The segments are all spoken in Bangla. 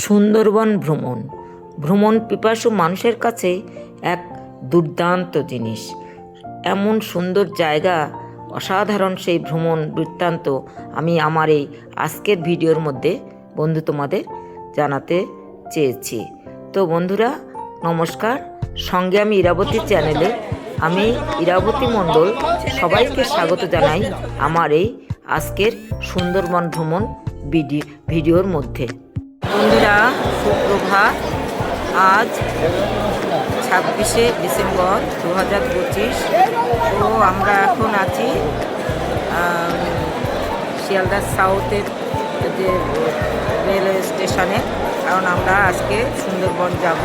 সুন্দরবন ভ্রমণ পিপাসু মানুষের কাছে এক দুর্দান্ত জিনিস। এমন সুন্দর জায়গা, অসাধারণ সেই ভ্রমণ বৃত্তান্ত আমি আমার এই আজকের ভিডিওর মধ্যে তোমাদের জানাতে চেয়েছি। তো বন্ধুরা নমস্কার, সঙ্গে আমি ইরাবতী চ্যানেলে আমি ইরাবতী মণ্ডল সবাইকে স্বাগত জানাই আমার এই আজকের সুন্দরবন ভ্রমণ ভিডিওর মধ্যে। বন্ধুরা সুপ্রভাত, আজ 26শে ডিসেম্বর 2025। তো আমরা এখন আছি শিয়ালদা সাউথের যে রেলওয়ে স্টেশনে, কারণ আমরা আজকে সুন্দরবন যাব।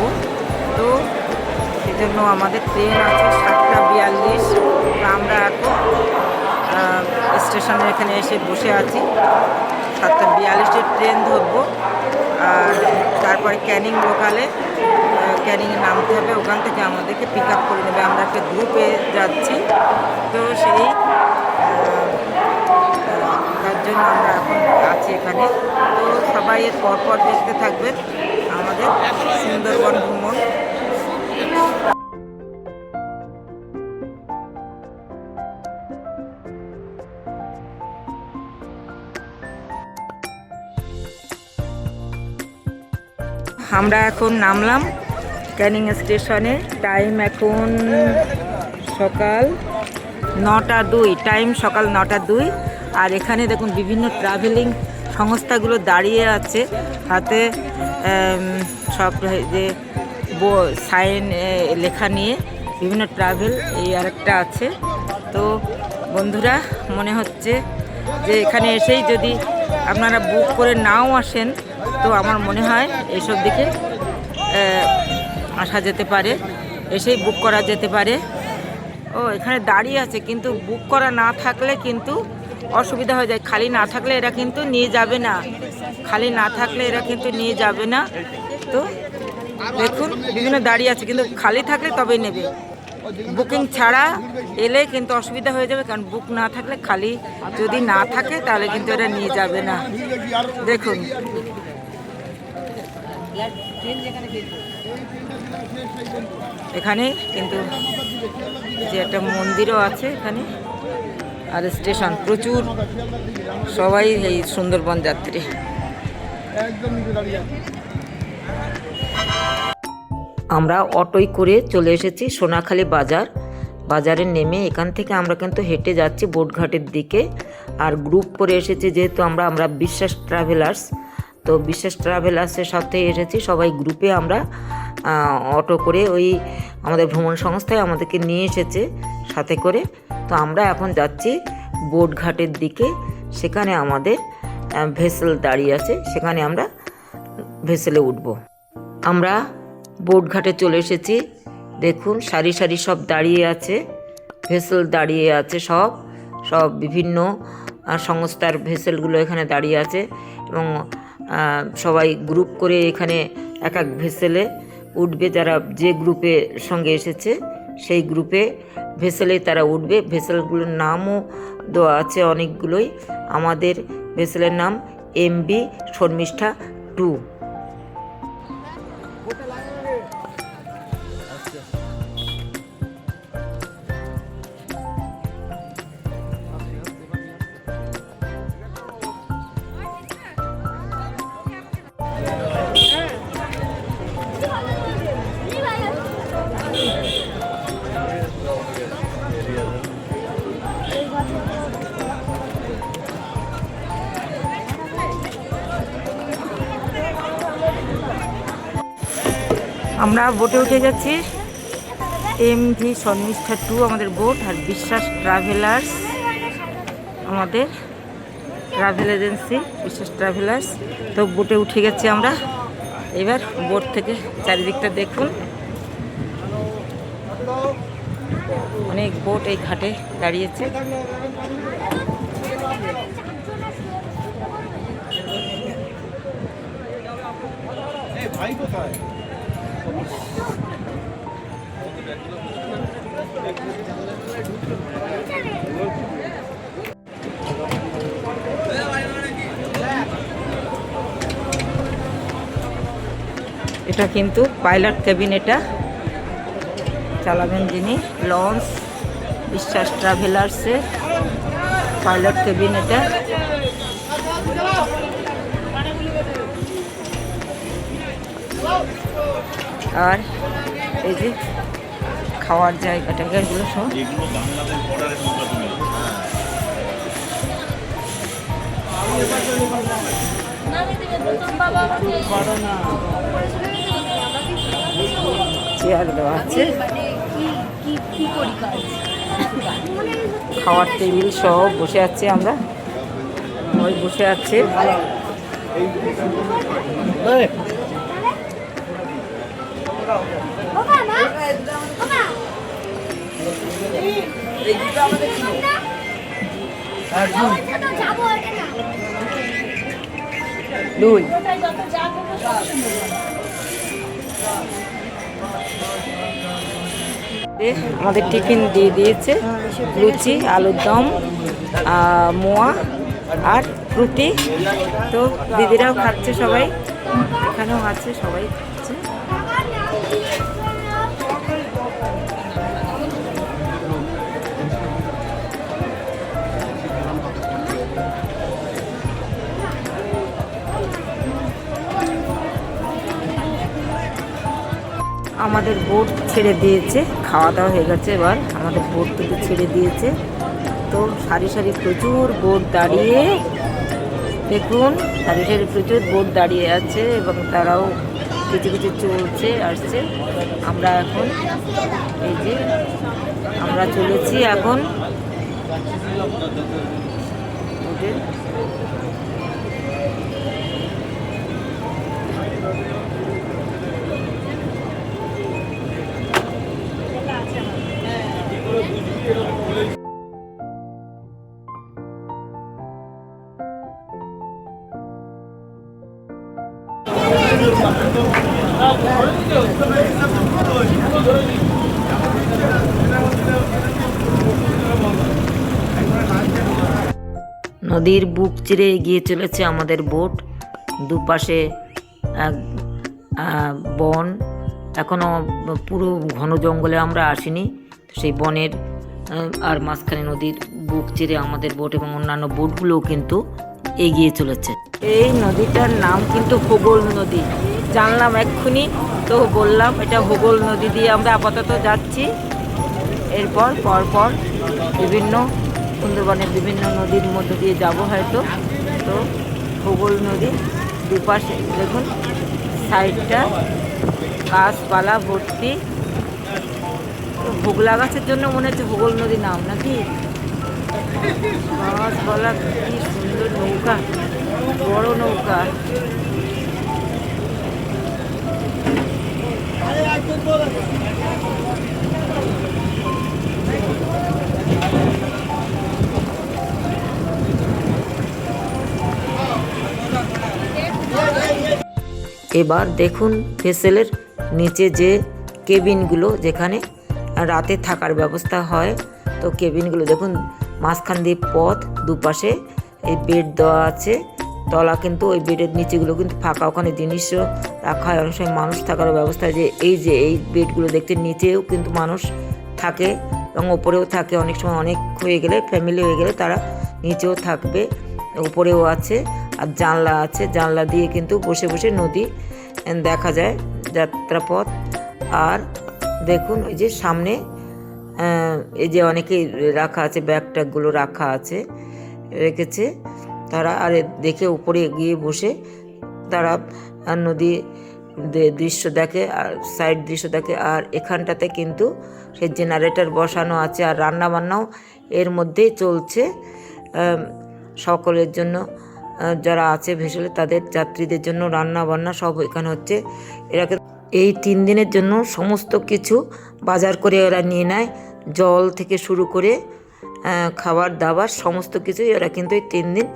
তো সেজন্য আমাদের ট্রেন আছে 7:42। আমরা এখন স্টেশনে এখানে এসে বসে আছি। 7:42-এর ট্রেন ধরবো, আর তারপরে ক্যানিং লোকালে ক্যানিংয়ে নামতে হবে। ওখান থেকে আমাদেরকে পিক আপ করে নেবে। আমরা একটা গ্রুপে যাচ্ছি, তো সেই তার জন্য আমরা এখন আছি এখানে। তো সবাই এর পরপর দেখতে থাকবেন আমাদের সুন্দরবন ভ্রমণ। আমরা এখন নামলাম ক্যানিং স্টেশনে। টাইম এখন সকাল 9:02, টাইম সকাল 9:02। আর এখানে দেখুন বিভিন্ন ট্রাভেলিং সংস্থাগুলো দাঁড়িয়ে আছে, হাতে সব যে সাইন লেখা নিয়ে বিভিন্ন ট্রাভেল এই আরেকটা আছে। তো বন্ধুরা মনে হচ্ছে যে এখানে এসেই যদি আপনারা বুক করে নাও আসেন, তো আমার মনে হয় এইসব দিকে আসা যেতে পারে, এসেই বুক করা যেতে পারে। ও এখানে দাঁড়িয়ে আছে, কিন্তু বুক করা না থাকলে কিন্তু অসুবিধা হয়ে যায়। খালি না থাকলে এরা কিন্তু নিয়ে যাবে না, তো দেখুন বিভিন্ন দাঁড়িয়ে আছে, কিন্তু খালি থাকলে তবেই নেবে। বুকিং ছাড়া এলে কিন্তু অসুবিধা হয়ে যাবে, কারণ বুক না থাকলে, খালি যদি না থাকে তাহলে কিন্তু এরা নিয়ে যাবে না। দেখুন এখানে কিন্তু যে একটা মন্দিরও আছে এখানে, আর স্টেশন প্রচুর, সবাই এই সুন্দরবন যাত্রী। আমরা অটোয় করে চলে এসেছি সোনাখালী বাজারে নেমে এখান থেকে আমরা কিন্তু হেঁটে যাচ্ছি বোটঘাটের দিকে। আর গ্রুপ করে এসেছি, যেহেতু আমরা বিশ্বাস ট্রাভেলার্স, তো বিশ্বাস ট্রাভেলার্সের সাথে এসেছি সবাই গ্রুপে। আমরা অটো করে ওই আমাদের ভ্রমণ সংস্থায় আমাদেরকে নিয়ে এসেছে সাথে করে। তো আমরা এখন যাচ্ছি বোটঘাটের দিকে, সেখানে আমাদের ভেসেল দাঁড়িয়ে আছে, সেখানে আমরা ভেসেলে উঠব। আমরা বোটঘাটে চলে এসেছি, দেখুন সারি সারি সব দাঁড়িয়ে আছে, ভেসেল দাঁড়িয়ে আছে, সব বিভিন্ন সংস্থার ভেসেলগুলো এখানে দাঁড়িয়ে আছে। এবং সবাই গ্রুপ করে এখানে এক এক ভেসেলে উঠবে। যারা যে গ্রুপের সঙ্গে এসেছে সেই গ্রুপে ভেসেলে তারা উঠবে। ভেসেলগুলোর নামও দেওয়া আছে অনেকগুলোই। আমাদের ভেসেলের নাম MV শর্মিষ্ঠা 2। আমরা বোটে উঠে যাচ্ছি, MV শর্মিষ্ঠা 2 আমাদের বোট। আর বিশ্বাস ট্রাভেলার্স আমাদের ট্রাভেল এজেন্সি, বিশ্বাস ট্রাভেলার্স। তো বোটে উঠে গেছি আমরা। এবার বোট থেকে চারিদিকটা দেখুন, অনেক বোট এই ঘাটে দাঁড়িয়েছে। ভাই কোথায়? এটা কিন্তু পাইলট কেবিন, এটা চালাবেন যিনি লঞ্চ বিশ্বাস ট্রাভেলার্সে পাইলট কেবিন এটা। আর এই যে খাওয়ার জায়গাটা এগুলো সব চেয়ার দেওয়া আছে, খাওয়ার টেবিল সব বসে আছে, আমরা সবাই বসে আছে। দুই আমাদের টিফিন দিয়ে দিয়েছে, লুচি, আলুর দম, মোয়া আর ফ্রুটি। তো দিদিরাও খাচ্ছে, সবাই এখানেও আছে, সবাই খাচ্ছে। আমাদের বোট ছেড়ে দিয়েছে, খাওয়া দাওয়া হয়ে গেছে, এবার আমাদের বোট থেকে ছেড়ে দিয়েছে। তো সারি সারি প্রচুর বোট দাঁড়িয়ে, দেখুন সারি সারি প্রচুর বোট দাঁড়িয়ে আছে এবং তারাও কিছু কিছু চলছে আসছে। আমরা এখন এই যে আমরা চলেছি এখন বোটে। নদীর বুক চিরে এগিয়ে চলেছে আমাদের বোট, দুপাশে বন, এখনো পুরো ঘন জঙ্গলে আমরা আসিনি, সেই বনের আর মাঝখানে নদীর বুক চিরে আমাদের বোট এবং অন্যান্য বোটগুলোও কিন্তু এগিয়ে চলেছে। এই নদীটার নাম কিন্তু হোগল নদী, জানলাম এক্ষুনি, তো বললাম এটা হোগল নদী দিয়ে আমরা আপাতত যাচ্ছি। এরপর পরপর বিভিন্ন সুন্দরবনের বিভিন্ন নদীর মধ্য দিয়ে যাব হয়তো। তো হোগল নদী দুপাশে দেখুন, সাইডটা গাছপালা ভর্তি। ভোগলা গাছের জন্য মনে হচ্ছে হোগল নদী নাম নাকি। গাছপালা, কি সুন্দর নৌকা, বড় নৌকা। এবার দেখুন ভেসেলের নিচে যে কেবিনগুলো, যেখানে রাতে থাকার ব্যবস্থা হয়, তো কেবিনগুলো দেখুন, মাঝখান দিয়ে পথ, দুপাশে এই বেড দেওয়া আছে, তলা কিন্তু ওই বেডের নিচেগুলো কিন্তু ফাঁকা, ওখানে জিনিসও রাখা হয়, অনেক সময় মানুষ থাকারও ব্যবস্থা। যে এই বেডগুলো দেখতে, নিচেও কিন্তু মানুষ থাকে এবং ওপরেও থাকে, অনেক সময় অনেক হয়ে গেলে, ফ্যামিলি হয়ে গেলে তারা নিচেও থাকবে, উপরেও আছে। আর জানলা আছে, জানলা দিয়ে কিন্তু বসে বসে নদী দেখা যায়, যাত্রাপথ। আর দেখুন ওই যে সামনে এই যে অনেকে রাখা আছে, ব্যাগ ট্যাগগুলো রাখা আছে, রেখেছে তারা। আর দেখে উপরে গিয়ে বসে তারা নদী দৃশ্য দেখে আর সাইড দৃশ্য দেখে। আর এখানটাতে কিন্তু সে জেনারেটর বসানো আছে, আর রান্না বান্নাও এর মধ্যেই চলছে সকলের জন্য, যারা আছে ভেসেলে তাদের যাত্রীদের জন্য রান্না বান্না সব এখানে হচ্ছে। এরা এই 3 দিনের জন্য সমস্ত কিছু বাজার করে এরা নিয়ে নেয়, জল থেকে শুরু করে খাবার দাবার সমস্ত কিছু এরা কিন্তু এই 3 দিন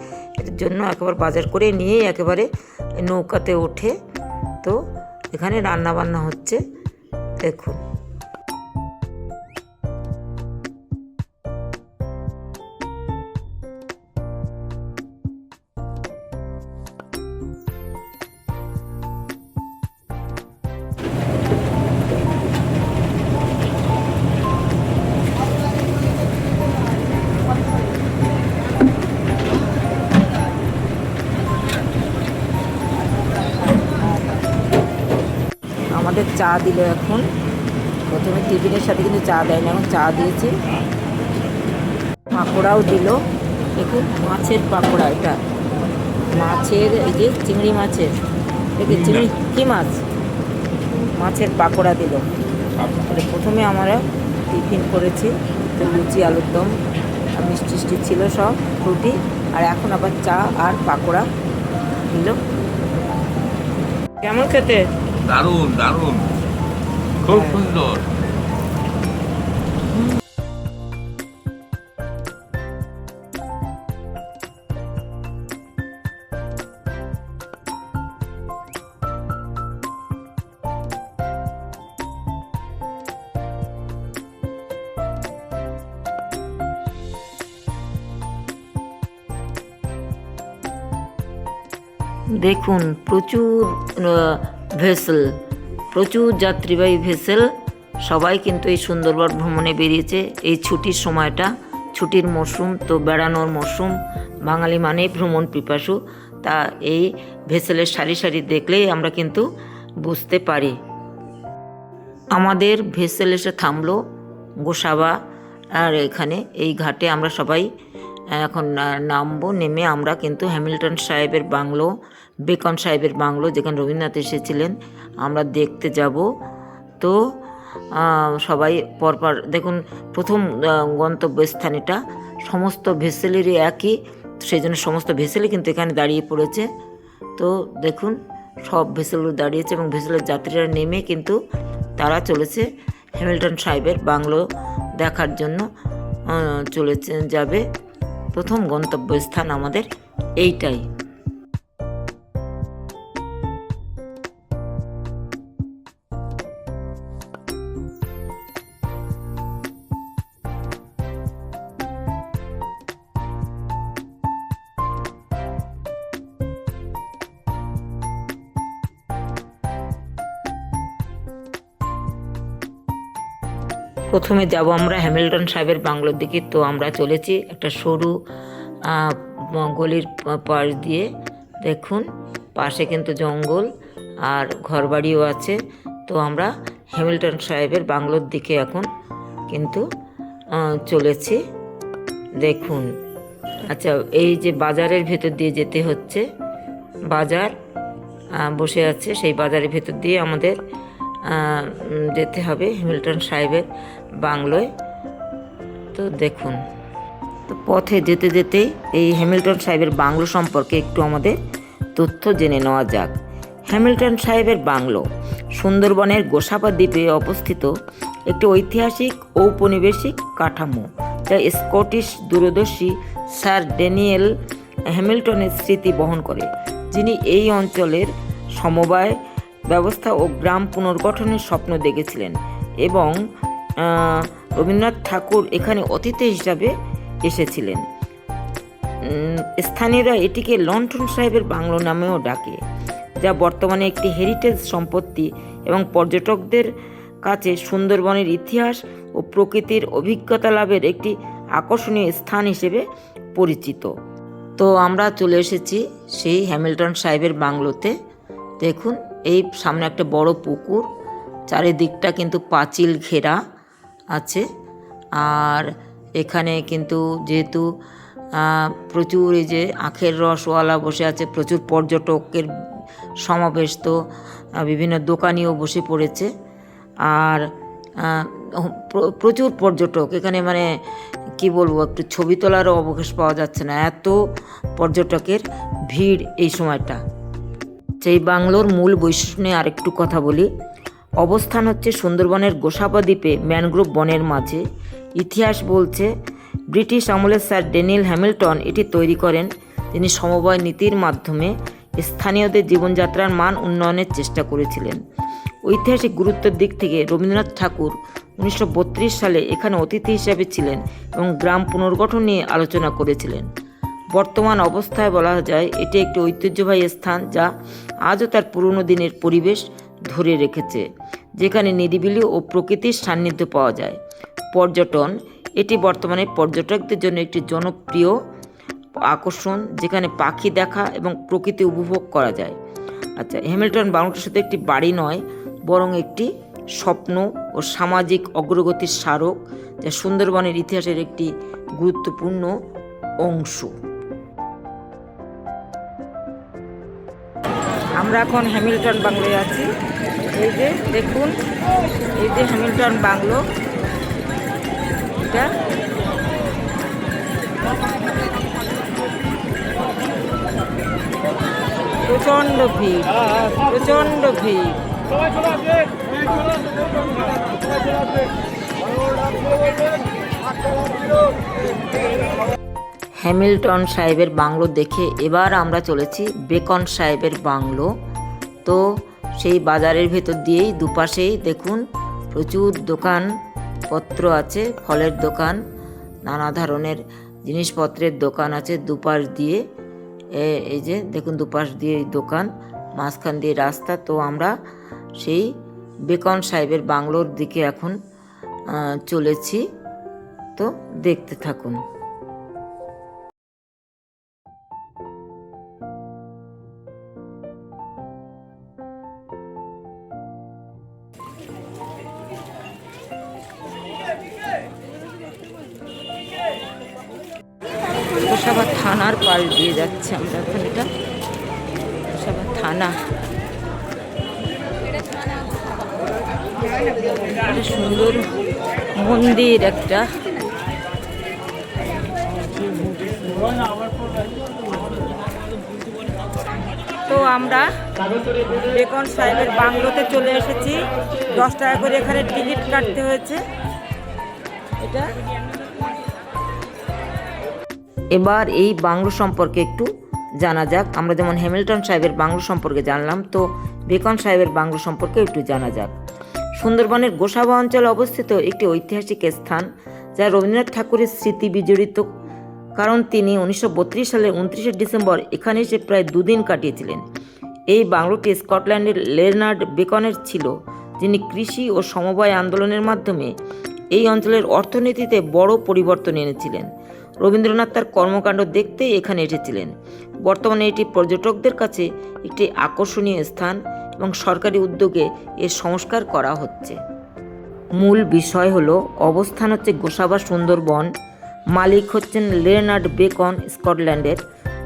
এর জন্য একেবারে বাজার করে নিয়েই একেবারে নৌকাতে ওঠে। তো এখানে রান্না বান্না হচ্ছে, দেখুন। আমাদের চা দিল এখন। প্রথমে টিফিনের সাথে কিন্তু চা দেয় না, এখন চা দিয়েছে, পাকোড়াও দিল। দেখুন মাছের পাকোড়া, এটা মাছের, এই যে চিংড়ি মাছের, দেখি চিংড়ি কি মাছ, মাছের পাকোড়া দিল। প্রথমে আমরা টিফিন করেছি, তো লুচি আলুর দম আর মিষ্টি টিষ্টি ছিল সব রুটি, আর এখন আবার চা আর পাকোড়া দিল। কেমন খেতে? দারুণ দারুণ, খুব সুন্দর। দেখুন প্রচুর ভেসেল, প্রচুর যাত্রীবাহী ভেসেল, সবাই কিন্তু এই সুন্দরবন ভ্রমণে বেরিয়েছে। এই ছুটির সময়টা, ছুটির মরশুম, তো বেড়ানোর মরশুম, বাঙালি মানেই ভ্রমণ পিপাসু, তা এই ভেসেলের সারি সারি দেখলেই আমরা কিন্তু বুঝতে পারি। আমাদের ভেসেল এসে থামলো গোসাবা, আর এখানে এই ঘাটে আমরা সবাই এখন নামবো। নেমে আমরা কিন্তু হ্যামিল্টন সাহেবের বাংলো, বেকন সাহেবের বাংলো যেখানে রবীন্দ্রনাথ এসেছিলেন, আমরা দেখতে যাব। তো সবাই পরপর দেখুন, প্রথম গন্তব্যস্থান এটা, সমস্ত ভেসেলেরই একই, সেই জন্য সমস্ত ভেসেলই কিন্তু এখানে দাঁড়িয়ে পড়েছে। তো দেখুন সব ভেসেলগুলো দাঁড়িয়েছে এবং ভেসেলের যাত্রীরা নেমে কিন্তু তারা চলেছে হ্যামিল্টন সাহেবের বাংলো দেখার জন্য চলেছে যাবে। প্রথম গন্তব্যস্থান আমাদের এইটাই। প্রথমে যাব আমরা হ্যামিল্টন সাহেবের বাংলোর দিকে। তো আমরা চলেছি একটা সরু গলির পাশ দিয়ে, দেখুন পাশে কিন্তু জঙ্গল আর ঘরবাড়িও আছে। তো আমরা হ্যামিল্টন সাহেবের বাংলোর দিকে এখন কিন্তু চলেছি, দেখুন। আচ্ছা, এই যে বাজারের ভেতর দিয়ে যেতে হচ্ছে, বাজার বসে আছে, সেই বাজারের ভেতর দিয়ে আমাদের যেতে হবে হ্যামিল্টন সাহেবের বাংলোয়। তো দেখুন, তো পথে যেতে যেতেই এই হ্যামিল্টন সাহেবের বাংলো সম্পর্কে একটু আমাদের তথ্য জেনে নেওয়া যাক। হ্যামিল্টন সাহেবের বাংলো সুন্দরবনের গোসাবা দ্বীপে অবস্থিত একটি ঐতিহাসিক ঔপনিবেশিক কাঠামো, যা স্কটিশ দূরদর্শী স্যার ড্যানিয়েল হ্যামিল্টনের স্মৃতি বহন করে, যিনি এই অঞ্চলের সমবায় ব্যবস্থা ও গ্রাম পুনর্গঠনের স্বপ্ন দেখেছিলেন, এবং রবীন্দ্রনাথ ঠাকুর এখানে অতিথি হিসাবে এসেছিলেন। স্থানীয়রা এটিকে লন্ঠন সাহেবের বাংলো নামেও ডাকে, যা বর্তমানে একটি হেরিটেজ সম্পত্তি এবং পর্যটকদের কাছে সুন্দরবনের ইতিহাস ও প্রকৃতির অভিজ্ঞতা লাভের একটি আকর্ষণীয় স্থান হিসেবে পরিচিত। তো আমরা চলে এসেছি সেই হ্যামিল্টন সাহেবের বাংলোতে। দেখুন এই সামনে একটা বড় পুকুর, চারিদিকটা কিন্তু পাঁচিল ঘেরা আছে, আর এখানে কিন্তু যেহেতু প্রচুর এই যে আখের রসওয়ালা বসে আছে, প্রচুর পর্যটকের সমাবেশ, তো বিভিন্ন দোকানিও বসে পড়েছে, আর প্রচুর পর্যটক এখানে, মানে কি বলবো, একটু ছবি তোলারও অবকাশ পাওয়া যাচ্ছে না, এত পর্যটকের ভিড় এই সময়টা। সেই বাংলোর মূল বৈশিষ্ট্য নিয়ে আরেকটু কথা বলি। অবস্থান হচ্ছে সুন্দরবনের গোসাবা দ্বীপে ম্যানগ্রোভ বনের মাঝে। ইতিহাস বলছে ব্রিটিশ আমলে স্যার ড্যানিয়েল হ্যামিল্টন এটি তৈরি করেন। তিনি সমবায় নীতির মাধ্যমে স্থানীয়দের জীবনযাত্রার মান উন্নয়নের চেষ্টা করেছিলেন। ঐতিহাসিক গুরুত্বের দিক থেকে রবীন্দ্রনাথ ঠাকুর 1932 সালে এখানে অতিথি হিসাবে ছিলেন এবং গ্রাম পুনর্গঠন নিয়ে আলোচনা করেছিলেন। বর্তমান অবস্থায় বলা যায় এটি একটি ঐতিহ্যবাহী স্থান, যা আজও তার পুরনো দিনের পরিবেশ ধরে রেখেছে, যেখানে নিরিবিলি ও প্রকৃতির সান্নিধ্য পাওয়া যায়। পর্যটন, এটি বর্তমানে পর্যটকদের জন্য একটি জনপ্রিয় আকর্ষণ, যেখানে পাখি দেখা এবং প্রকৃতি উপভোগ করা যায়। আচ্ছা, হ্যামিল্টন বাংলোটা শুধু একটি বাড়ি নয়, বরং একটি স্বপ্ন ও সামাজিক অগ্রগতির স্মারক, যা সুন্দরবনের ইতিহাসের একটি গুরুত্বপূর্ণ অংশ। আমরা এখন হ্যামিল্টন বাংলোয় আছি। এই যে দেখুন, এই যে হ্যামিল্টন বাংলো, এটা প্রচণ্ড ভিড়, প্রচণ্ড ভিড়। হ্যামিল্টন সাহেবের বাংলো দেখে এবার আমরা চলেছি বেকন সাহেবের বাংলো। তো সেই বাজারের ভেতর দিয়েই দুপাশেই দেখুন প্রচুর দোকানপত্র আছে, ফলের দোকান, নানা ধরনের জিনিসপত্রের দোকান আছে দুপাশ দিয়ে। এই যে দেখুন দুপাশ দিয়ে দোকান, মাঝখান দিয়ে রাস্তা। তো আমরা সেই বেকন সাহেবের বাংলোর দিকে এখন চলেছি, তো দেখতে থাকুন। গোসাবা থানার পাশ দিয়ে যাচ্ছে আমরা এখন। এটা গোসাবা থানা। সুন্দর মন্দির একটা। তো আমরা বেকন সাহেবের বাংলোতে চলে এসেছি। 10 টাকা করে এখানে টিকিট কাটতে হয়েছে। এটা এবার এই বাংলো সম্পর্কে একটু জানা যাক। আমরা যেমন হ্যামিল্টন সাহেবের বাংলো সম্পর্কে জানলাম, তো বেকন সাহেবের বাংলো সম্পর্কে একটু জানা যাক। সুন্দরবনের গোসাবা অঞ্চলে অবস্থিত একটি ঐতিহাসিক স্থান, যা রবীন্দ্রনাথ ঠাকুরের স্মৃতি বিজড়িত, কারণ তিনি 1932 সালের 29শে ডিসেম্বর এখানে এসে প্রায় 2 দিন কাটিয়েছিলেন। এই বাংলোটি স্কটল্যান্ডের লেনার্ড বেকনের ছিল, যিনি কৃষি ও সমবায় আন্দোলনের মাধ্যমে এই অঞ্চলের অর্থনীতিতে বড় পরিবর্তন এনেছিলেন। রবীন্দ্রনাথ তার কর্মকাণ্ড দেখতেই এখানে এসেছিলেন। বর্তমানে এটি পর্যটকদের কাছে একটি আকর্ষণীয় স্থান এবং সরকারি উদ্যোগে এর সংস্কার করা হচ্ছে। মূল বিষয় হলো, অবস্থান হচ্ছে গোসাবা সুন্দরবন, মালিক হচ্ছেন লেনার্ড বেকন স্কটল্যান্ডের।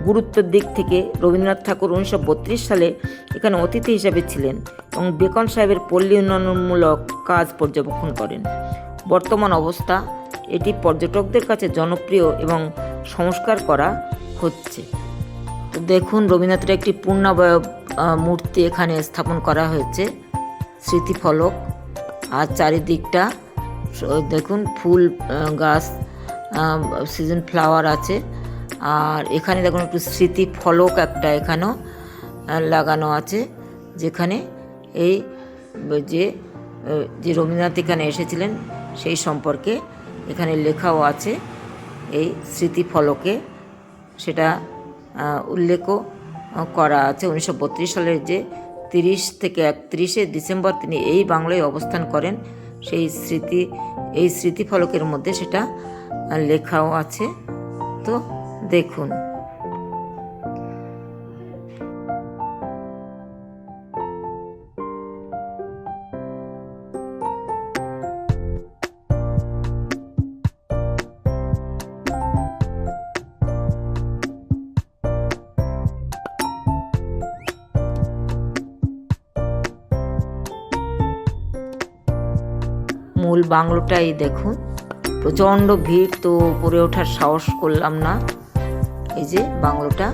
গুরুত্বের দিক থেকে রবীন্দ্রনাথ ঠাকুর 1932 সালে এখানে অতিথি হিসাবে ছিলেন এবং বেকন সাহেবের পল্লী উন্নয়নমূলক কাজ পর্যবেক্ষণ করেন। বর্তমান অবস্থা, এটি পর্যটকদের কাছে জনপ্রিয় এবং সংস্কার করা হচ্ছে। তো দেখুন রবীন্দ্রনাথের একটি পূর্ণাবয়ব মূর্তি এখানে স্থাপন করা হয়েছে, স্মৃতিফলক। আর চারিদিকটা দেখুন ফুল গাছ, সিজন ফ্লাওয়ার আছে। আর এখানে দেখুন একটু স্মৃতিফলক একটা এখানেও লাগানো আছে, যেখানে এই যে রবীন্দ্রনাথ এখানে এসেছিলেন সেই সম্পর্কে এখানে লেখাও আছে এই স্মৃতিফলকে। সেটা উল্লেখও করা আছে 1932 সালের যে 30 থেকে 31শে ডিসেম্বর তিনি এই বাংলায় অবস্থান করেন, সেই স্মৃতিফলকের মধ্যে সেটা লেখাও আছে। তো দেখুন। মূল বাংলোটাই দেখুন, প্রচণ্ড ভিড়, তো উপরে ওঠার সাহস করলাম না। এই যে বাংলোটা,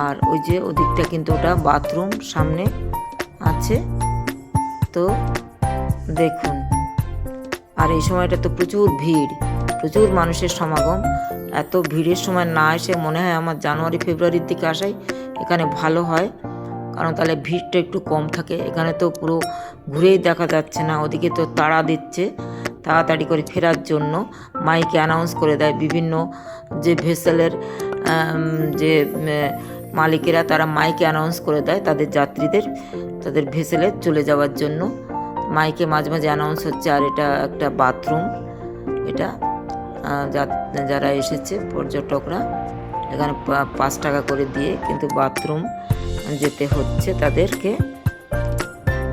আর ওই যে ওদিকটা কিন্তু ওটা বাথরুম সামনে আছে। তো দেখুন, আর এই সময়টা তো প্রচুর ভিড়, প্রচুর মানুষের সমাগম। এত ভিড়ের সময় না এসে মনে হয় আমার জানুয়ারি ফেব্রুয়ারির দিকে আসাই এখানে ভালো হয়, কারণ তাহলে ভিড়টা একটু কম থাকে। এখানে তো পুরো ঘুরেই দেখা যাচ্ছে না, ওদিকে তো তাড়া দিচ্ছে তাড়াতাড়ি করে ফেরার জন্য, মাইকে অ্যানাউন্স করে দেয়। বিভিন্ন যে ভেসেলের যে মালিকেরা, তারা মাইকে অ্যানাউন্স করে দেয় তাদের যাত্রীদের তাদের ভেসেলে চলে যাওয়ার জন্য, মাইকে মাঝে মাঝে অ্যানাউন্স হচ্ছে। আর এটা একটা বাথরুম, এটা যারা এসেছে পর্যটকরা এখানে 5 টাকা করে দিয়ে কিন্তু বাথরুম যেতে হচ্ছে তাদেরকে।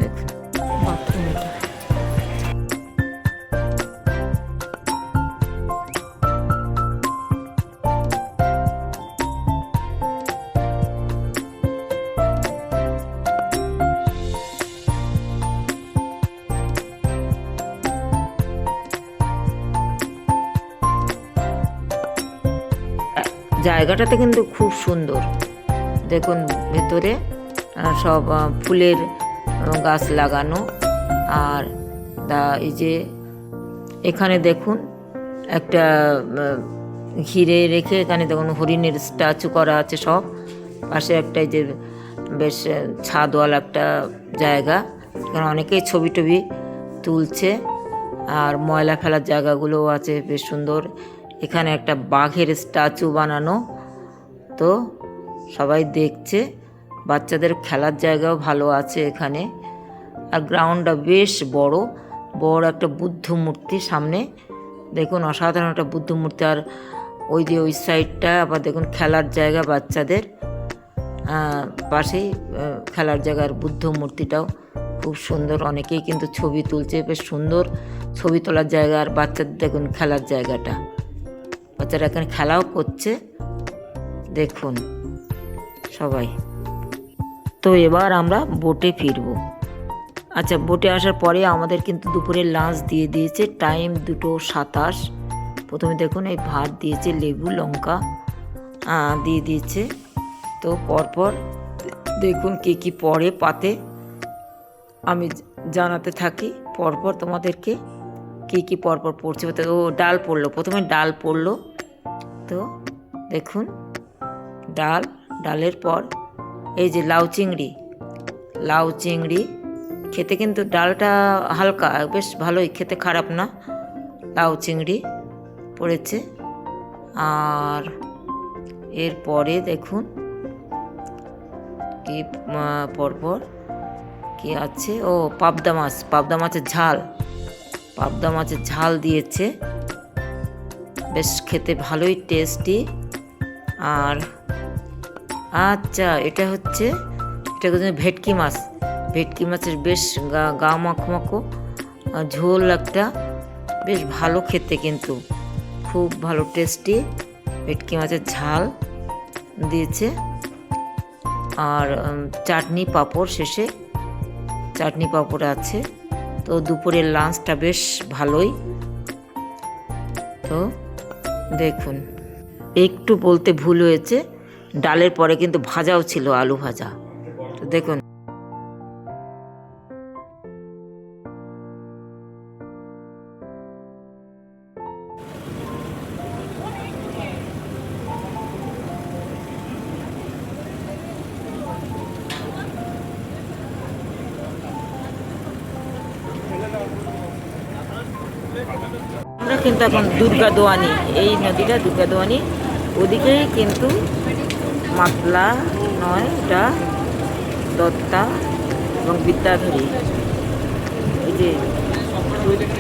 দেখুন জায়গাটাতে কিন্তু খুব সুন্দর। দেখুন ভেতরে সব ফুলের গাছ লাগানো। আর এই যে এখানে দেখুন একটা ঘিরে রেখে এখানে দেখুন হরিণের স্ট্যাচু করা আছে সব। পাশে একটা এই যে বেশ ছাদওয়ালা একটা জায়গা, এখানে অনেকেই ছবি টবি তুলছে। আর ময়লা ফেলার জায়গাগুলোও আছে বেশ সুন্দর। এখানে একটা বাঘের স্ট্যাচু বানানো, তো সবাই দেখছে। বাচ্চাদের খেলার জায়গাও ভালো আছে এখানে। আর গ্রাউন্ডটা বেশ বড় বড় একটা বুদ্ধ মূর্তি সামনে, দেখুন অসাধারণ একটা বুদ্ধ মূর্তি। আর ওই যে ওই সাইডটা আবার দেখুন খেলার জায়গা বাচ্চাদের, পাশেই খেলার জায়গার বুদ্ধ মূর্তিটাও খুব সুন্দর। অনেকেই কিন্তু ছবি তুলছে, বেশ সুন্দর ছবি তোলার জায়গা। আর বাচ্চাদের দেখুন খেলার জায়গাটা, বাচ্চারা এখানে খেলাও করছে দেখুন সবাই। তো এবার আমরা বোটে ফিরবো। আচ্ছা, বোটে আসার পরে আমাদের কিন্তু দুপুরের লাঞ্চ দিয়ে দিয়েছে, টাইম 2:27। প্রথমে দেখুন এই ভাত দিয়েছে, লেবু লঙ্কা দিয়ে দিয়েছে। তো পরপর দেখুন কী কী পড়ে পাতে, আমি জানাতে থাকি পরপর তোমাদেরকে কী কী পরপর পড়ছে। ও ডাল পড়লো, প্রথমে ডাল পড়লো। তো দেখুন ডালের পর এই যে লাউ চিংড়ি খেতে কিন্তু ডালটা হালকা, বেশ ভালোই খেতে, খারাপ না। লাউ চিংড়ি পড়েছে। আর এরপরে দেখুন কি পরপর কি আছে, ও পাবদা মাছের ঝাল দিয়েছে, বেশ খেতে ভালোই টেস্টি। আর আচ্ছা, এটা ভেটকি মাছের বেশ গা মাখো ঝোল একটা, বেশ ভালো খেতে, কিন্তু খুব ভালো টেস্টি ভেটকি মাছের ঝাল দিয়েছে। আর চাটনি পাঁপড়, শেষে চাটনি পাঁপড় আছে। তো দুপুরের লাঞ্চটা বেশ ভালোই। তো দেখুন, একটু বলতে ভুল হয়েছে, ডালের পরে কিন্তু ভাজাও ছিল, আলু ভাজা। তো দেখুন আমরা কিন্তু এখন দুর্গাদোয়ানি, এই নদীটা দুর্গাদোয়ানি, ওদিকেই কিন্তু মাতলা নয়, এটা দত্তা এবং বিদ্যাধরী, এই যে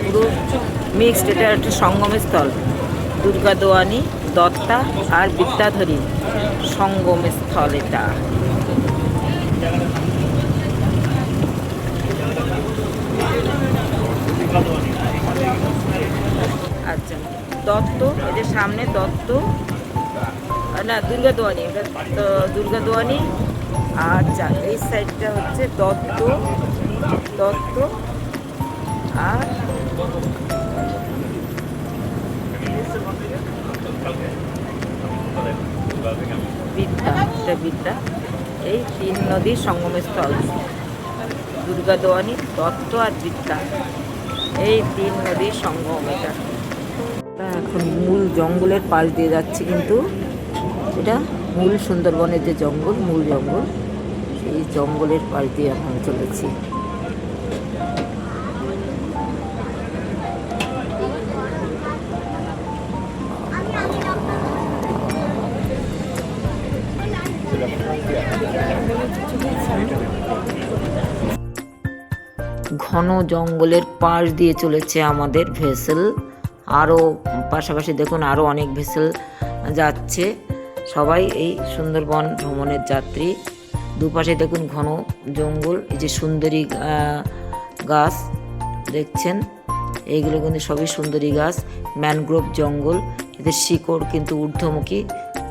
পুরো মিক্সড, এটা একটা সঙ্গমস্থল। দুর্গাদোয়ানি, দত্তা আর বিদ্যাধরী সঙ্গমস্থল এটা। আচ্ছা, দত্ত, এদের সামনে দত্ত, না দুর্গাদোয়ানি, এটা দুর্গাদোয়ানি। আচ্ছা, এই সাইডটা হচ্ছে দত্ত আর বিদ্যা, এই 3 নদীর সঙ্গমস্থল। দুর্গাদোয়ানি, দত্ত আর বিদ্যা, এই 3 নদীর সঙ্গম এটা। এখন মূল জঙ্গলের পাশ দিয়ে যাচ্ছে, কিন্তু এটা মূল সুন্দরবনের যে জঙ্গল, মূল জঙ্গল, সেই জঙ্গলের পাশ দিয়ে এখন চলেছি। ঘন জঙ্গলের পাশ দিয়ে চলেছে আমাদের ভেসেল। আরও পাশাপাশি দেখুন আরও অনেক ভেসেল যাচ্ছে। সবাই এই সুন্দরবন ভ্রমণের যাত্রী। দুপাশে দেখুন ঘন জঙ্গল, এই যে সুন্দরী গাছ দেখছেন, এইগুলো কিন্তু সবই সুন্দরী গাছ। ম্যানগ্রোভ জঙ্গল, এদের শিকড় কিন্তু ঊর্ধ্বমুখী,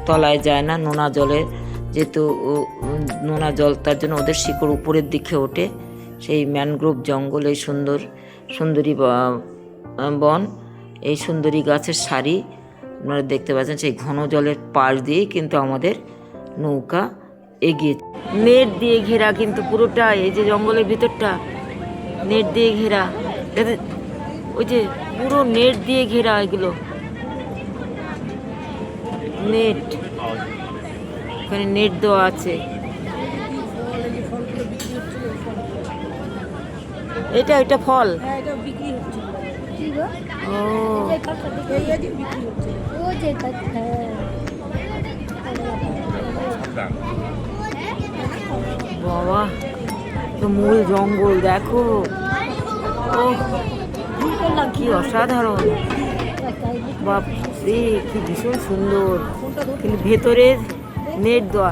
তলায় যায় না। নোনা জলের, যেহেতু নোনা জল, তার জন্য ওদের শিকড় উপরের দিকে ওঠে। সেই ম্যানগ্রোভ জঙ্গল, এই সুন্দরী বন, এই সুন্দরী গাছের সারি। আপনারা দেখতে পাচ্ছেন সেই ঘন জলের পাশ দিয়েই কিন্তু আমাদের নৌকা এগিয়ে, নেট দিয়ে ঘেরা কিন্তু পুরোটা, এই যে জঙ্গলের ভিতরটা নেট দিয়ে ঘেরা, ওই যে পুরো নেট দিয়ে ঘেরা, এগুলো নেট, এখানে নেট দেওয়া আছে। এটা ফল, ও বাবা, তো মূল জঙ্গল দেখো, ও কি অসাধারণ, বাপরে কি ভীষণ সুন্দর। কিন্তু ভেতরে নেট দেওয়া,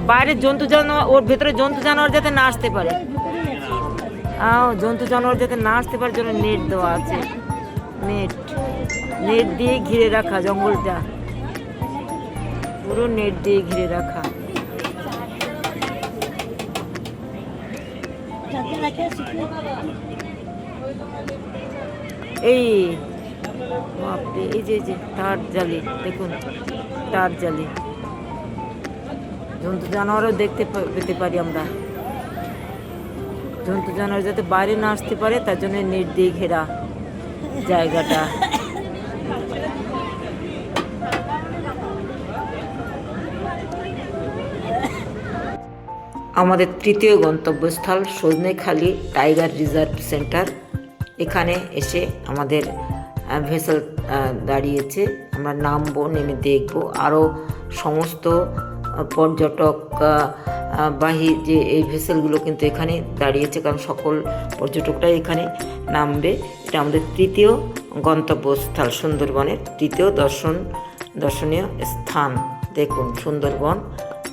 বাইরের জন্তু জানোয়ার, ওর ভেতরে জন্তু জানোয়ার যাতে না আসতে পারে, জন্তু জানোয়ার যাতে না আসতে পারে জন্য নেট দেওয়া আছে। নেট নেট দিয়ে ঘিরে রাখা জঙ্গলটা, পুরো নেট দিয়ে ঘিরে রাখা। এই বাপরে, এই যে তার জালি দেখুন, তার জালি, জন্তু জানোয়ারও দেখতে পেতে পারি আমরা, জন্তু জানোয়ার যাতে বাইরে না আসতে পারে তার জন্য নেট দিয়ে ঘেরা জায়গাটা। আমাদের তৃতীয় গন্তব্যস্থল সজনেখালি টাইগার রিজার্ভ সেন্টার। এখানে এসে আমাদের ভেসেল দাঁড়িয়েছে, আমরা নামবো, নেমে দেখবো আরও সমস্ত পর্যটক বাহী যে এই ভেসেলগুলো কিন্তু এখানে দাঁড়িয়েছে, কারণ সকল পর্যটকরাই এখানে নামবে। এটা আমাদের তৃতীয় গন্তব্যস্থল, সুন্দরবনের তৃতীয় দর্শনীয় স্থান। দেখুন সুন্দরবন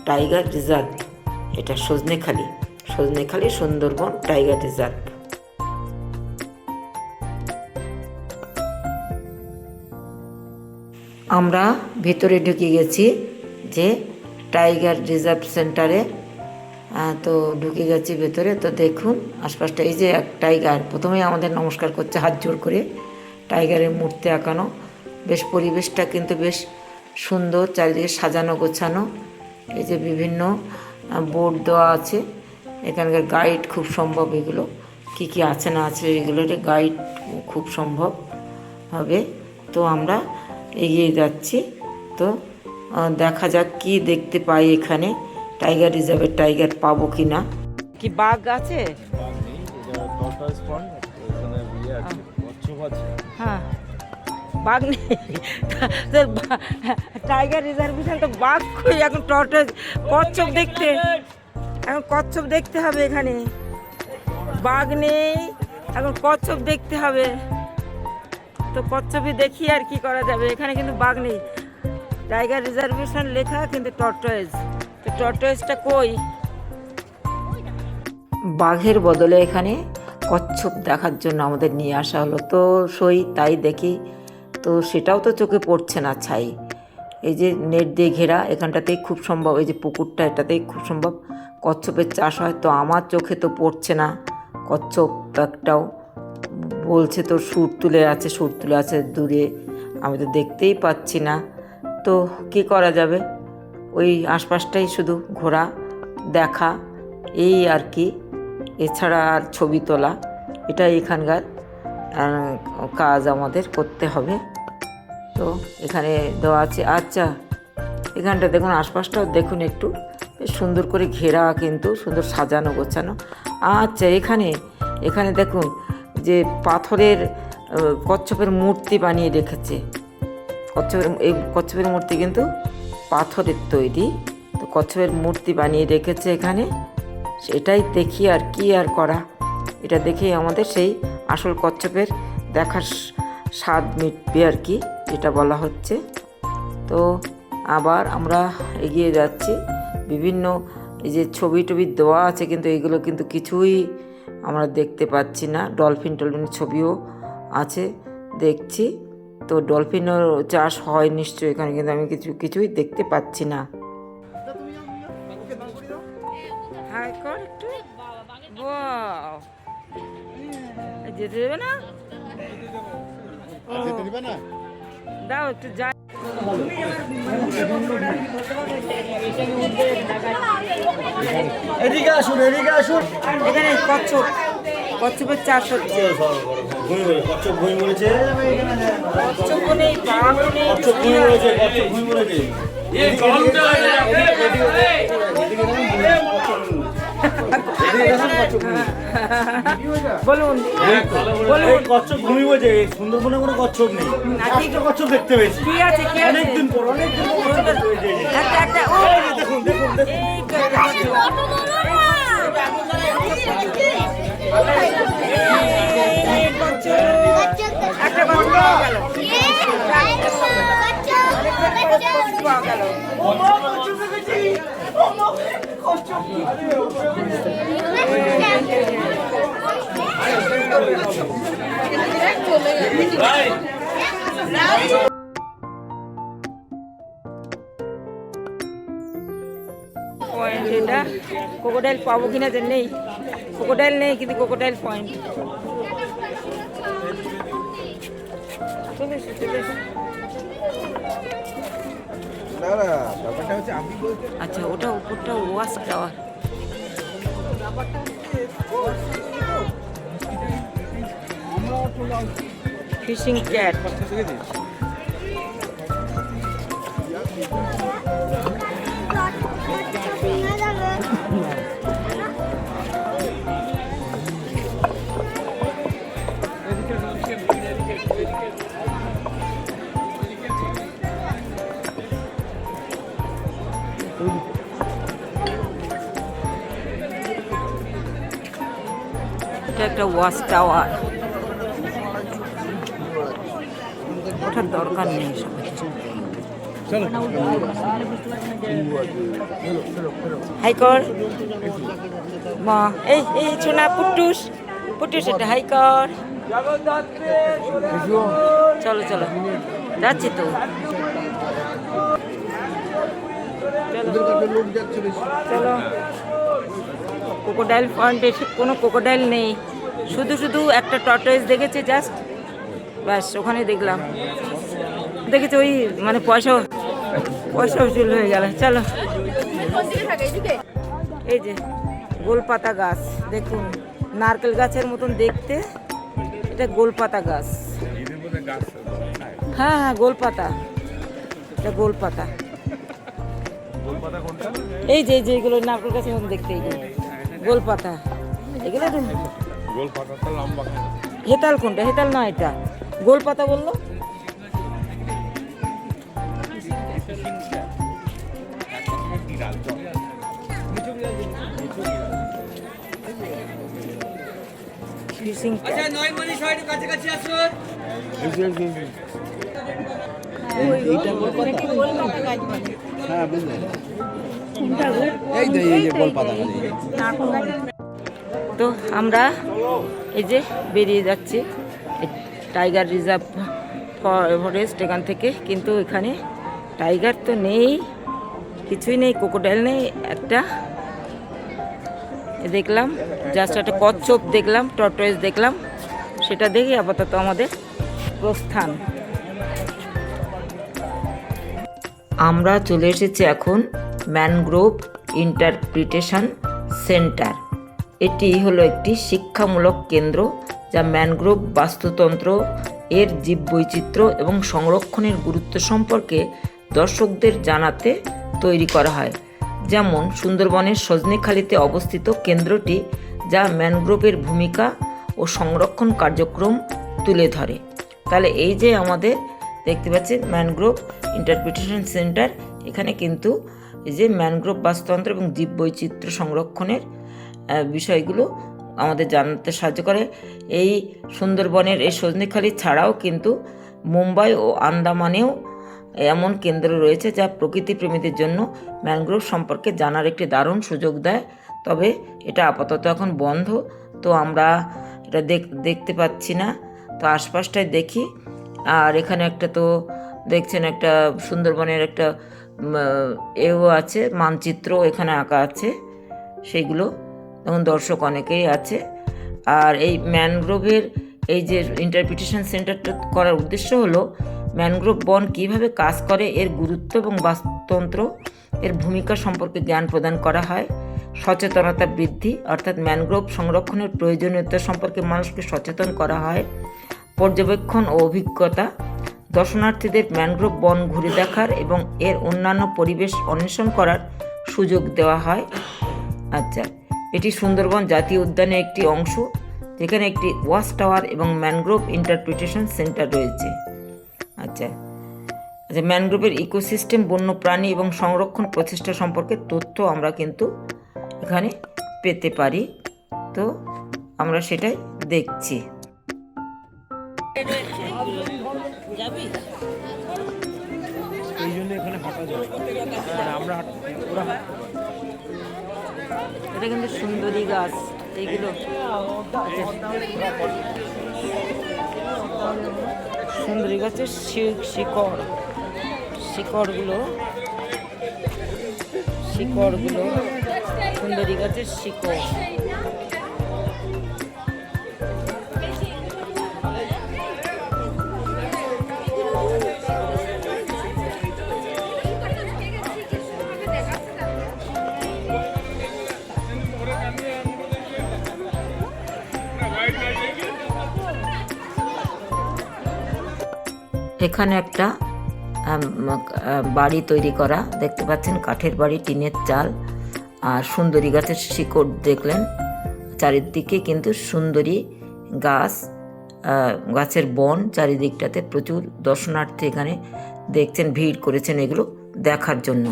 টাইগার রিজার্ভ, এটা সজনেখালি সুন্দরবন টাইগার রিজার্ভ। আমরা ভেতরে ঢুকে গেছি যে টাইগার রিজার্ভ সেন্টারে, তো ঢুকে গেছি ভেতরে। তো দেখুন আশপাশটা, এই যে এক টাইগার, প্রথমেই আমাদের নমস্কার করছে হাত জোড় করে, টাইগারের মূর্তি আঁকানো, বেশ পরিবেশটা কিন্তু বেশ সুন্দর, চারিদিকে সাজানো গোছানো। এই যে বিভিন্ন বোর্ড দেওয়া আছে, এখানকার গাইড খুব সম্ভব, এগুলো কি কি আছে না আছে এগুলোর গাইড খুব সম্ভব হবে। তো আমরা এগিয়ে যাচ্ছি, তো দেখা যাক কি দেখতে পাই এখানে, টাইগার রিজার্ভের টাইগার পাবো কি না। কি বাঘ আছে? হ্যাঁ, বাঘ নেই টাইগার রিজার্ভেশন, তো বাঘ কই এখন? টর্টয়েস, কচ্ছপ দেখতে, এখন কচ্ছপ দেখতে হবে এখানে, বাঘ নেই, এখন কচ্ছপ দেখতে হবে। তো কচ্ছপই দেখি আর কি করা যাবে, এখানে কিন্তু বাঘ নেই, টাইগার রিজার্ভেশন লেখা কিন্তু টর্টয়েস, তো টর্টয়েসটা কই? বাঘের বদলে এখানে কচ্ছপ দেখার জন্য আমাদের নিয়ে আসা হলো, তো তাই দেখি, তো সেটাও তো চোখে পড়ছে না ছাই। এই যে নেট দিয়ে ঘেরা, এখানটাতেই খুব সম্ভব, এই যে পুকুরটা, এটাতেই খুব সম্ভব কচ্ছপের চাষ হয়। তো আমার চোখে তো পড়ছে না কচ্ছপ একটাও, বলছে তো সুর তুলে আছে দূরে, আমি তো দেখতেই পাচ্ছি না। তো কি করা যাবে, ওই আশপাশটাই শুধু ঘোরা দেখা, এই আর কি, এছাড়া আর ছবি তোলা, এটাই এখানকার কাজ আমাদের করতে হবে। তো এখানে দেওয়া আছে, আচ্ছা এখানটা দেখুন, আশপাশটাও দেখুন একটু সুন্দর করে ঘেরা, কিন্তু সুন্দর সাজানো গোছানো। আচ্ছা এখানে দেখুন যে পাথরের কচ্ছপের মূর্তি বানিয়ে রেখেছে, এই কচ্ছপের মূর্তি কিন্তু পাথরের তৈরি, তো কচ্ছপের মূর্তি বানিয়ে রেখেছে এখানে, সেটাই দেখি আর কি আর করা, এটা দেখেই আমাদের সেই আসল কচ্ছপের দেখার স্বাদ মিটবে আর কি, এটা বলা হচ্ছে। তো আবার আমরা এগিয়ে যাচ্ছি, বিভিন্ন এই যে ছবি টবি দেওয়া আছে, কিন্তু এইগুলো কিন্তু কিছুই আমরা দেখতে পাচ্ছি না। ডলফিন ছবিও আছে দেখছি, তো ডলফিনও চাষ হয় নিশ্চয়ই এখানে, কিন্তু আমি কিছুই দেখতে পাচ্ছি না। যেতে দেবে না, দাও একটু যাই। এদিকে আসুন, এদিকে আসুন। এখানে কচ্ছপ, কচ্ছপের চাষ হচ্ছে। কচ্ছপ ভুঁই মরেছে, কচ্ছপ নেই, বাঘ নেই, কচ্ছপ ভুঁই মরেছে, কচ্ছপ ভুঁই মরেছে। বলুন এই কচ্ছপ ভূমি বলছে, সুন্দরবনে কোনো কচ্ছপ নেই, একটা কচ্ছপ দেখতে পেয়েছি। কি আছে, কি আছে? অনেকদিন পর, অনেকদিন পর। একটা একটা ও দেখুন, দেখুন, দেখুন। এই কচ্ছপ। এই কচ্ছপ। একটা কচ্ছপ পাওয়া গেল। কচ্ছপ পাওয়া গেল। পয়েন্ট এটা ক্রোকোডাইল পাবো কিনা যে নেই, ক্রোকোডাইল নেই কিন্তু ক্রোকোডাইল পয়েন্ট। চলে এসো, চলে এসো। আচ্ছা, ওটা উপরটা ওয়াশ টাওয়ার। Fishing cat. এটা একটা ওয়াচ টাওয়ার, ওঠার দরকার নেই সবাই। হাই কর মা, এই এই ছোনা পুটুস, পুটুস এটা হাই কর। চলো চলো, যাচ্ছি তো। চলো, ক্রোকোডাইল পয়েন্টে কোনো ক্রোকোডাইল নেই, শুধু শুধু একটা টর্টয়েস দেখেছি জাস্ট, ব্যাস ওখানে দেখলাম, দেখেছি ওই মানে পয়সা উসুল হয়ে গেল। চলো, এই যে গোলপাতা গাছ দেখুন, নারকেল গাছের মতন দেখতে, এটা গোলপাতা গাছ। হ্যাঁ হ্যাঁ, গোলপাতা, এটা গোলপাতা। এই যে এগুলো নারকেল গাছের মতন দেখতে, এইগুলো গোলপাতা। এগুলো হেতাল কোনটা? হেতাল না, এটা গোলপাতা বললো। ফিশিং তো আমরা এই যে বেরিয়ে যাচ্ছি টাইগার রিজার্ভ ফরেস্ট এখান থেকে, কিন্তু এখানে টাইগার তো নেই, কিছুই নেই, ক্রোকোডাইল নেই। একটা দেখলাম জাস্ট একটা কচ্ছপ দেখলাম, টর্টয়েস দেখলাম, সেটা দেখে আপাতত আমাদের প্রস্থান। আমরা চলে এসেছি এখন ম্যানগ্রোভ ইন্টারপ্রিটেশন সেন্টার। এটি হলো একটি শিক্ষামূলক কেন্দ্র যা ম্যানগ্রোভ বাস্তুতন্ত্র, এর জীববৈচিত্র্য এবং সংরক্ষণের গুরুত্ব সম্পর্কে দর্শকদের জানাতে তৈরি করা হয়। যেমন সুন্দরবনের সজনেখালিতে অবস্থিত কেন্দ্রটি, যা ম্যানগ্রোভের ভূমিকা ও সংরক্ষণ কার্যক্রম তুলে ধরে। তাহলে এই যে আমাদের দেখতে পাচ্ছেন ম্যানগ্রোভ ইন্টারপ্রিটেশন সেন্টার, এখানে কিন্তু এই যে ম্যানগ্রোভ বাস্তুতন্ত্র এবং জীববৈচিত্র্য সংরক্ষণের বিষয়গুলো আমাদের জানাতে সাহায্য করে। এই সুন্দরবনের এই সজনেখালি ছাড়াও কিন্তু মুম্বাই ও আন্দামানেও এমন কেন্দ্র রয়েছে যা প্রকৃতিপ্রেমীদের জন্য ম্যানগ্রোভ সম্পর্কে জানার একটি দারুণ সুযোগ দেয়। তবে এটা আপাতত এখন বন্ধ, তো আমরা এটা দেখতে পাচ্ছি না, তো আশপাশটায় দেখি। আর এখানে একটা তো দেখছেন একটা সুন্দরবনের একটা এও আছে, মানচিত্র এখানে আঁকা আছে, সেইগুলো এখন দর্শক অনেকেই আছে। আর এই ম্যানগ্রোভের এই যে ইন্টারপ্রিটেশন সেন্টারটা করার উদ্দেশ্য হলো ম্যানগ্রোভ বন কীভাবে কাজ করে, এর গুরুত্ব এবং বাস্তুতন্ত্র এর ভূমিকা সম্পর্কে জ্ঞান প্রদান করা হয়। সচেতনতা বৃদ্ধি, অর্থাৎ ম্যানগ্রোভ সংরক্ষণের প্রয়োজনীয়তা সম্পর্কে মানুষকে সচেতন করা হয়। পর্যবেক্ষণ ও অভিজ্ঞতা, দর্শনার্থীদের ম্যানগ্রোভ বন ঘুরে দেখার এবং এর অন্যান্য পরিবেশ অন্বেষণ করার সুযোগ দেওয়া হয়। আচ্ছা, এটি সুন্দরবন জাতীয় উদ্যানের একটি অংশ, যেখানে একটি ওয়াচ টাওয়ার এবং ম্যানগ্রোভ ইন্টারপ্রিটেশন সেন্টার রয়েছে। আচ্ছা, ম্যানগ্রোভের ইকোসিস্টেম, বন্যপ্রাণী এবং সংরক্ষণ প্রচেষ্টা সম্পর্কে তথ্য আমরা কিন্তু এখানে পেতে পারি। তো আমরা সেটাই দেখছি। এটা কিন্তু সুন্দরী গাছ, এইগুলো সুন্দরী গাছের শিকড়গুলো সুন্দরী গাছের শিকড়। এখানে একটা বাড়ি তৈরি করা দেখতে পাচ্ছেন, কাঠের বাড়ি, টিনের চাল, আর সুন্দরী গাছের শিকড় দেখলেন। চারিদিকে কিন্তু সুন্দরী গাছের বন, চারিদিকটাতে প্রচুর দর্শনার্থী এখানে দেখছেন, ভিড় করেছেন এগুলো দেখার জন্য।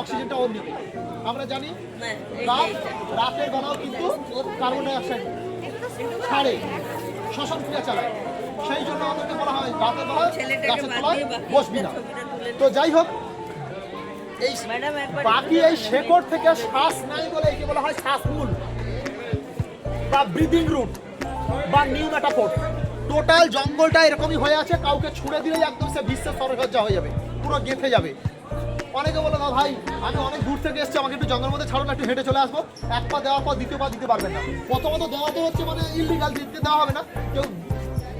অক্সিজেনটা অন দিবে। আমরা জানি রাতের বেলাও কিন্তু কার্বন ডাই অক্সাইড ছাড়ে, শ্বসন ক্রিয়া চালায়। সেই জন্য আমাদেরকে বলা হয় রাতের বেলা গাছের তলায় বসবি না। তো যাই হোক, এই বাকি এই শেকড় থেকে শ্বাস নাই বলে একে বলা হয় শ্বাসমূল বা ব্রিদিং রুট বা নিউমেটাফোর। টোটাল জঙ্গলটা এরকমই হয়ে আছে, কাউকে ছুঁড়ে দিলেই একদম সে বিশ্বের সরসজ্জা হয়ে যাবে, পুরো গেঁথে যাবে। অনেকে বলে না ভাই আমি অনেক দূর থেকে এসেছি, আমাকে একটু জঙ্গলের মধ্যে ছাড়ো না, একটু হেঁটে চলে আসবো। এক পা দেওয়ার পর দ্বিতীয় পা দিতে পারবেন না। প্রথমত দেওয়াতে হচ্ছে মানে ইললিগাল, দিতে দেওয়া হবে না। কেউ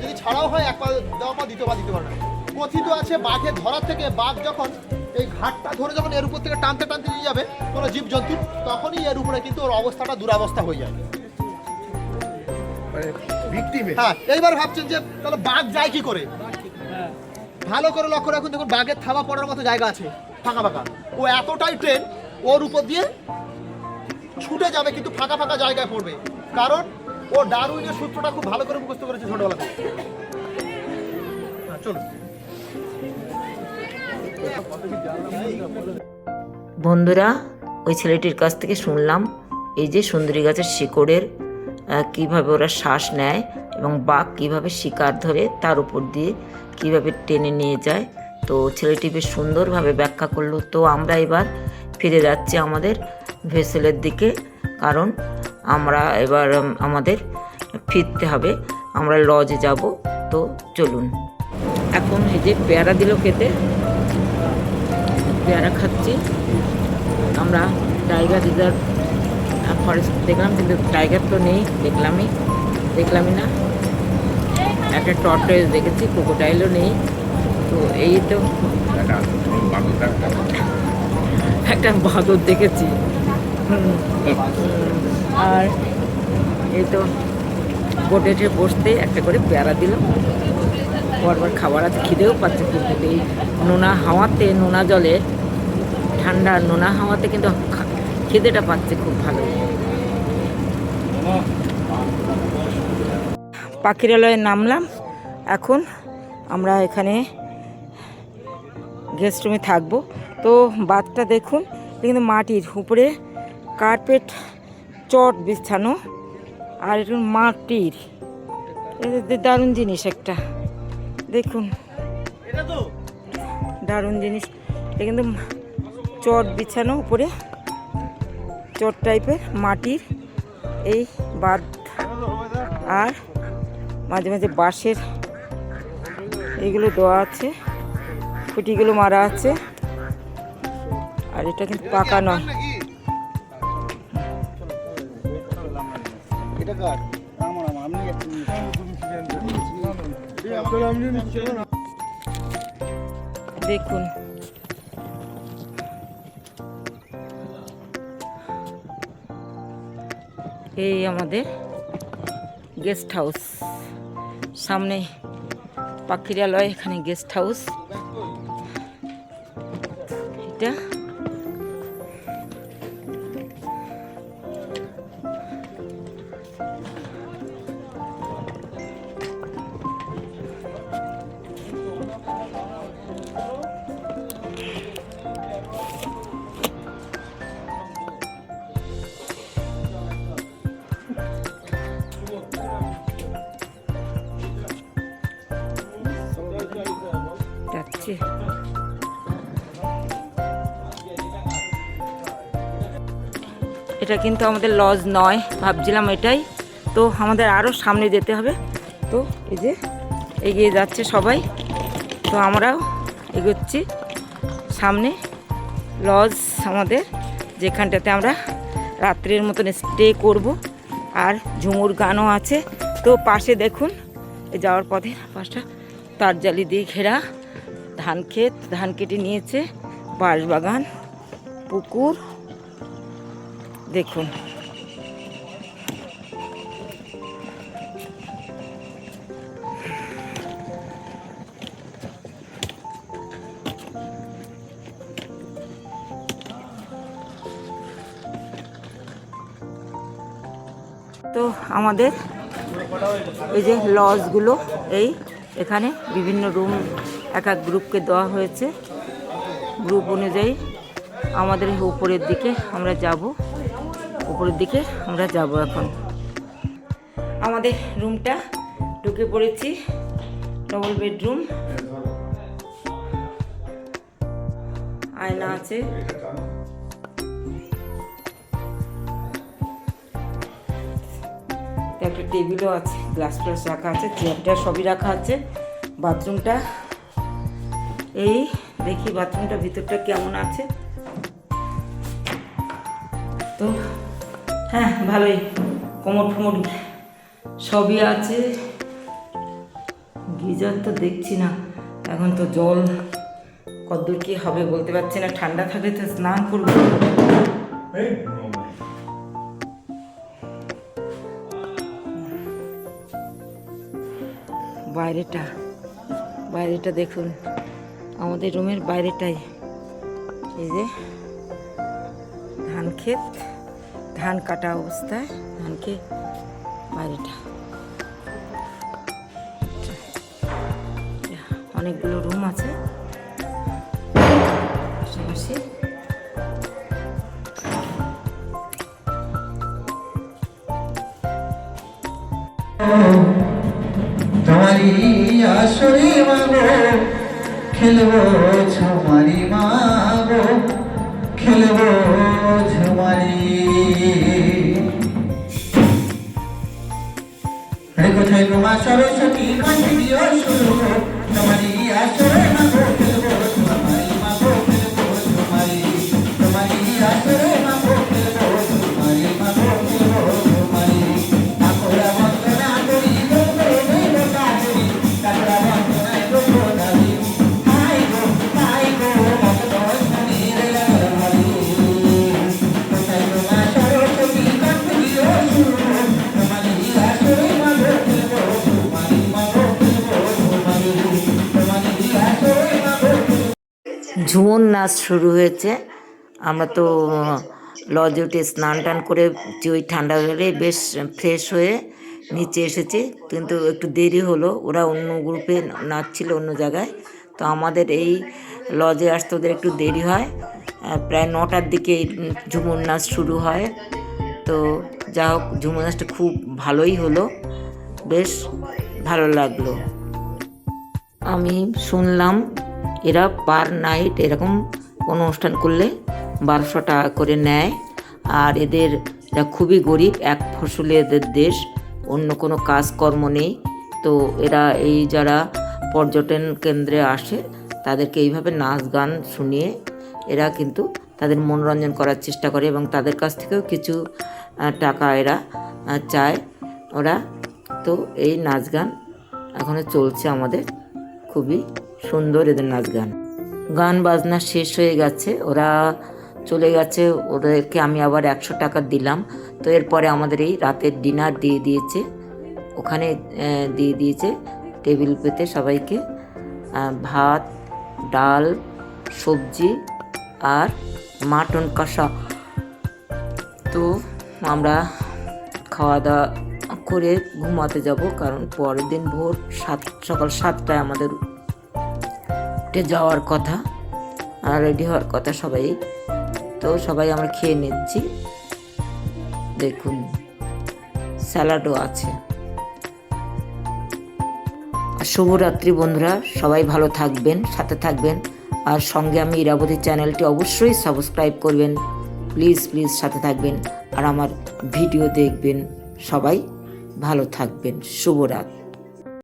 যদি ছাড়াও হয় এক পা দেওয়ার পর দ্বিতীয় পা দিতে পারবে না। কথিত আছে বাঘে ধরার থেকে বাঘ যখন এই ঘাটটা ধরে যখন এর উপর থেকে টানতে টানতে নিয়ে যাবে কোনো জীবজন্তু, তখনই এর উপরে কিন্তু ওর অবস্থাটা দুরাবস্থা হয়ে যায়। হ্যাঁ, এইবার ভাবছেন যে তাহলে বাঘ যায় কি করে? ভালো করে লক্ষ্য রাখুন, দেখুন বাঘের থাবা পড়ার মতো জায়গা আছে ফাঁকা ফাঁকা। ও এতটাই ট্রেন, ওর উপর দিয়ে ছুটে যাবে কিন্তু ফাঁকা ফাঁকা জায়গায় পড়বে, কারণ ও ডারউইনের সূত্রটা খুব ভালো করে মুখস্থ করেছে ছোটবেলা থেকে। চলুন। বন্ধুরা, ওই ছেলেটির কাছ থেকে শুনলাম এই যে সুন্দরী গাছের শিকড়ের কীভাবে ওরা শ্বাস নেয় এবং বাঘ কীভাবে শিকার ধরে তার উপর দিয়ে কীভাবে টেনে নিয়ে যায়। তো ছেলেটি বেশ সুন্দরভাবে ব্যাখ্যা করলো। তো আমরা এবার ফিরে যাচ্ছি আমাদের ভেসেলের দিকে, কারণ আমরা এবার আমাদের ফিরতে হবে, আমরা লজে যাব। তো চলুন। এখন এই যে পেয়ারা দিল খেতে, পেয়ারা খাচ্ছি। আমরা টাইগার রিজার্ভ ফরেস্ট দেখলাম, কিন্তু টাইগার তো নেই, দেখলামই না। একটা টর্টয়েস দেখেছি, ক্রোকোডাইলও নেই। তো এই তো একটা বাঁদর দেখেছি। আর এই তো বোটে বসতে একটা করে পেয়ারা দিল। পরবার খাবার আছে, খিদেও পাচ্ছে খুব। এই নোনা হাওয়াতে, নোনা জলে, ঠান্ডা নোনা হাওয়াতে কিন্তু খিদেটা পাচ্ছে খুব ভালো। পাখিরালয়ে নামলাম। এখন আমরা এখানে গেস্ট রুমে থাকবো। তো বাঁধটা দেখুন, কিন্তু মাটির উপরে কার্পেট চট বিছানো, আর একটু মাটির দারুণ জিনিস একটা, দেখুন দারুণ জিনিস। এটা কিন্তু চট বিছানো, উপরে চট টাইপের মাটির এই বাঁধ, আর মাঝে মাঝে বাঁশের এইগুলো দেওয়া আছে, খুঁটিগুলো মারা আছে। আর এটা কিন্তু পাকা নয়, কার আমার আমি দেখুন এই আমাদের গেস্ট হাউস, সামনে পাখিরালয়, এখানে গেস্ট হাউস। এটা যাচ্ছে। এটা কিন্তু আমাদের লজ নয়, ভাবছিলাম এটাই। তো আমাদের আরও সামনে যেতে হবে। তো এই যে এগিয়ে যাচ্ছে সবাই, তো আমরাও এগোচ্ছি সামনে। লজ আমাদের, যেখানটাতে আমরা রাত্রের মতন স্টে করব, আর ঝুমুর গানও আছে। তো পাশে দেখুন এই যাওয়ার পথে পাশটা তার জালি দিয়ে ঘেরা, ধান ক্ষেত, ধান কেটে নিয়েছে, বাঁশবাগান, পুকুর দেখুন। তো আমাদের এই যে লজগুলো, এই এখানে বিভিন্ন রুম এক এক গ্রুপকে দেওয়া হয়েছে। গ্রুপ অনুযায়ী আমাদের উপরের দিকে আমরা যাব, উপরের দিকে আমরা যাব। এখন আমাদের রুমটা ঢুকে পড়েছি, ডবল বেডরুম, আয়না আছে, একটা টেবিলও আছে, গ্লাস ফ্লাস রাখা আছে, চেয়ারটা সবই রাখা আছে। বাথরুমটা এই দেখি, বাথরুমটা ভিতরটা কেমন আছে। তো হ্যাঁ ভালোই, কোমর ফোমর সবই আছে। গিজার তো দেখছি না, এখন তো জল কতদূর কি হবে বলতে পারছি না। ঠান্ডা থাকলে তো স্নান করবো। বাইরেটা দেখুন, আমাদের রুমের বাইরেটাই এই যে ধান ক্ষেত, ধান কাটা অবস্থায় ধান ক্ষেত, বাইরেটা অনেকগুলো রুম আছে পাশাপাশি। তোমারি আসরে মাগো খেলবো ঝুমারি, মাগো খেলবো ঝুমারি। কোথায় তোমার সরস্বতী কাছে দিও শুরু, তোমারি আসরে মাগো খেলবো ঝুমারি, মাগো খেলবো ঝুমারি। তোমারি আসরে মাগো খেলবো ঝুমারি, মাগো খেলবো ঝুমারি। আকরা বন্দনা করি ঝুমুর নাচ শুরু হয়েছে। আমরা তো লজে উঠে স্নান টান করে ওই ঠান্ডা হলে বেশ ফ্রেশ হয়ে নিচে এসেছি, কিন্তু একটু দেরি হলো, ওরা অন্য গ্রুপে নাচছিল অন্য জায়গায়। তো আমাদের এই লজে আসতে ওদের একটু দেরি হয়, প্রায় 9টার দিকে ঝুমুর নাচ শুরু হয়। তো যা হোক, ঝুমুর নাচটা খুব ভালোই হলো, বেশ ভালো লাগলো। আমি শুনলাম এরা পার নাইট এরকম কোনো অনুষ্ঠান করলে 1200 টাকা করে নেয়। আর এদের খুবই গরিব, এক ফসলে এদের দেশ, অন্য কোনো কাজকর্ম নেই। তো এরা এই যারা পর্যটন কেন্দ্রে আসে তাদেরকে এইভাবে নাচ গান শুনিয়ে এরা কিন্তু তাদের মনোরঞ্জন করার চেষ্টা করে, এবং তাদের কাছ থেকেও কিছু টাকা এরা চায়। ওরা। তো এই নাচ গান এখনও চলছে আমাদের, খুবই সুন্দর এদের নাচ গান। গান বাজনা শেষ হয়ে গেছে, ওরা চলে গেছে, ওদেরকে আমি আবার 100 টাকা দিলাম। তো এরপরে আমাদের এই রাতের ডিনার দিয়ে দিয়েছে, ওখানে দিয়ে দিয়েছে টেবিল পেতে সবাইকে ভাত, ডাল, সবজি আর মাটন কষা। তো আমরা খাওয়া দাওয়া করে ঘুমাতে যাব, কারণ পরের দিন ভোর সকাল 7টায় আমাদের উঠে যাওয়ার কথা আর রেডি হওয়ার কথা সবাই। তো সবাই আমরা খেয়ে নিচ্ছি, দেখুন স্যালাডও আছে। শুভরাত্রি বন্ধুরা, সবাই ভালো থাকবেন, সাথে থাকবেন, আর সঙ্গে আমি ইরাবতী চ্যানেলটি অবশ্যই সাবস্ক্রাইব করবেন, প্লিজ প্লিজ সাথে থাকবেন আর আমার ভিডিও দেখবেন। সবাই ভালো থাকবেন, শুভরাত্রি।